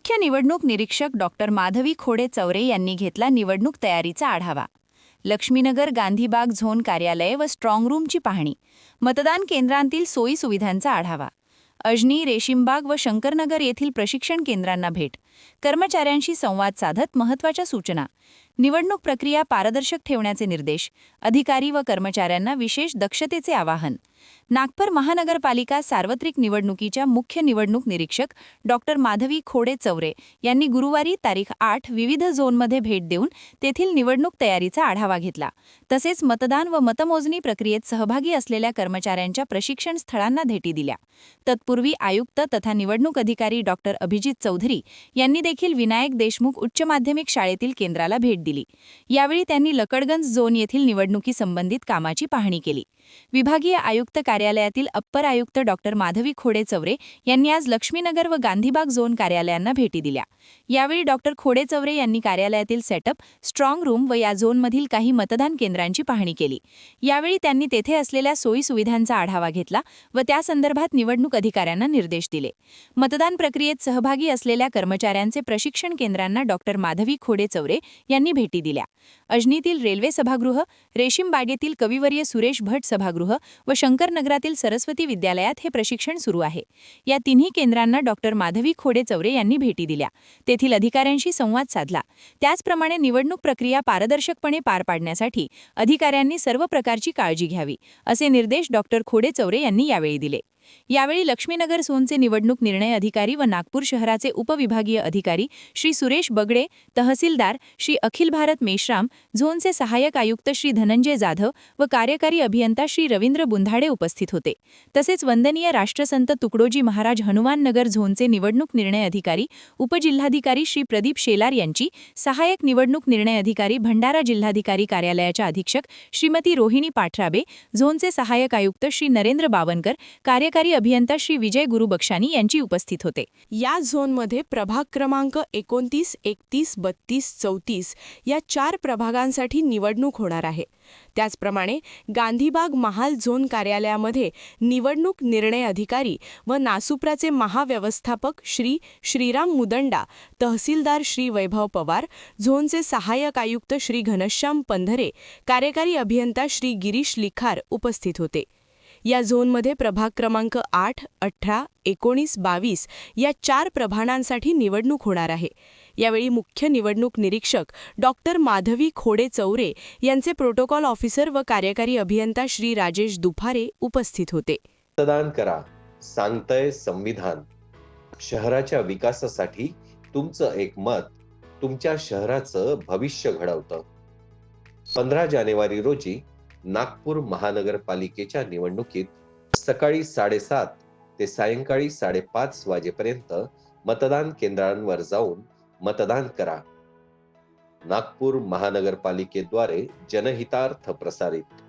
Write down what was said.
मुख्य निवडणूक निरीक्षक डॉक्टर माधवी खोडे चौरे यांनी घेतला निवडणूक तयारीचा आढावा। लक्ष्मीनगर गांधीबाग झोन कार्यालय व स्ट्रॉंग रूमची पाहणी, मतदान केंद्रांतील सोयी सुविधांचा आढावा, अजनी, रेशीमबाग व शंकरनगर येथील प्रशिक्षण केंद्रांना भेट, कर्मचाऱ्यांशी संवाद साधत महत्त्वाच्या सूचना, निवडणूक प्रक्रिया पारदर्शक ठेवण्याचे निर्देश, अधिकारी व कर्मचाऱ्यांना विशेष दक्षतेचे आवाहन। नागपूर महानगरपालिका सार्वत्रिक निवडणुकीच्या मुख्य निवडणूक निरीक्षक डॉक्टर माधवी खोडे चौरे यांनी गुरुवारी तारीख 8 विविध झोनमध्ये भेट देऊन तेथील निवडणूक तयारीचा आढावा घेतला। तसेच मतदान व मतमोजणी प्रक्रियेत सहभागी असलेल्या कर्मचाऱ्यांच्या प्रशिक्षण स्थळांना भेटी दिल्या। तत्पूर्वी आयुक्त तथा निवडणूक अधिकारी डॉक्टर अभिजित चौधरी यांनी देखील विनायक देशमुख उच्च माध्यमिक शाळेतील केंद्राला भेट दिली। यावेळी त्यांनी लकडगंज झोन येथील निवडणुकी संबंधित कामाची पाहणी केली। विभागीय आयुक्त कार्यालयातील अप्पर आयुक्त डॉक्टर माधवी खोडे चौरे यांनी आज लक्ष्मीनगर व गांधीबाग झोन कार्यालयांना भेटी दिल्या। यावेळी डॉक्टर खोडे चौरे यांनी कार्यालयातील सेटअप, स्ट्रॉंग रूम व या झोनमधील काही मतदान केंद्रांची पाहणी केली। यावेळी त्यांनी तेथे असलेल्या सोयी सुविधांचा आढावा घेतला व त्या संदर्भात निवडणूक अधिकाऱ्यांना निर्देश दिले। मतदान प्रक्रियेत सहभागी असलेल्या कर्मचाऱ्यांचे प्रशिक्षण केंद्रांना डॉक्टर माधवी खोडे चौरे यांनी भेटी दिल्या। अजनीतील रेल्वे सभागृह, रेशीमबागेतील कविवर्य सुरेश भट सभागृह व शंकरनगरातील सरस्वती विद्यालयात हे प्रशिक्षण सुरू आहे। या तिन्ही केंद्रांना डॉक्टर माधवी खोडे चौरे यांनी भेटी दिल्या, तेथील अधिकाऱ्यांशी संवाद साधला। त्याचप्रमाणे निवडणूक प्रक्रिया पारदर्शकपणे पार पाडण्यासाठी अधिकाऱ्यांनी सर्व प्रकारची काळजी घ्यावी, असे निर्देश डॉक्टर खोडे चौरे यांनी यावेळी दिले। यावेळी लक्ष्मीनगर झोनचे निवडणूक निर्णय अधिकारी व नागपूर शहराचे उपविभागीय अधिकारी श्री सुरेश बगडे, तहसीलदार श्री अखिल भारत मेश्राम, झोनचे सहाय्यक आयुक्त श्री धनंजय जाधव व कार्यकारी अभियंता श्री रवींद्र बुंधाडे उपस्थित होते। तसेच वंदनीय राष्ट्रसंत तुकडोजी महाराज हनुमाननगर झोनचे निवडणूक निर्णय अधिकारी उपजिल्हाधिकारी श्री प्रदीप शेलार यांची, सहाय्यक निवडणूक निर्णय अधिकारी भंडारा जिल्हाधिकारी कार्यालयाच्या अधीक्षक श्रीमती रोहिणी पाठराबे, झोनचे सहाय्यक आयुक्त श्री नरेंद्र बावनकर, कार्यकारी अभियंता श्री विजय गुरुबक्षानी यांची उपस्थित होते। या झोनमध्ये प्रभाग क्रमांक 29, 31, 32, 34 या 4 प्रभागांसाठी निवडणूक होणार आहे। त्याचप्रमाणे गांधीबाग महाल झोन कार्यालयामध्ये निवडणूक निर्णय अधिकारी व नासुप्राचे महाव्यवस्थापक श्री श्रीराम मुदंडा, तहसीलदार श्री वैभव पवार, झोनचे सहाय्यक आयुक्त श्री घनश्याम पंधरे, कार्यकारी अभियंता श्री गिरीश लिखार उपस्थित होते। या झोनमध्ये प्रभाग क्रमांक 8, 18, 19, 22 या 4 प्रभागांसाठी निवडणूक होणार आहे। यावेळी मुख्य निवडणूक निरीक्षक डॉक्टर माधवी खोडे चौरे यांचे प्रोटोकॉल ऑफिसर व कार्यकारी अभियंता श्री राजेश दुफारे उपस्थित होते। मतदान करा, सांगतंय संविधान। शहराच्या विकासासाठी तुमचं एक मत तुमच्या शहराचं भविष्य घडवतं। 15 जानेवारी रोजी नागपूर महानगरपालिकेच्या निवडणुकीत सकाळी 7:30 ते सायंकाळी 5:30 वाजेपर्यंत मतदान केंद्रांवर जाऊन मतदान करा। नागपूर महानगरपालिकेद्वारे जनहितार्थ प्रसारित।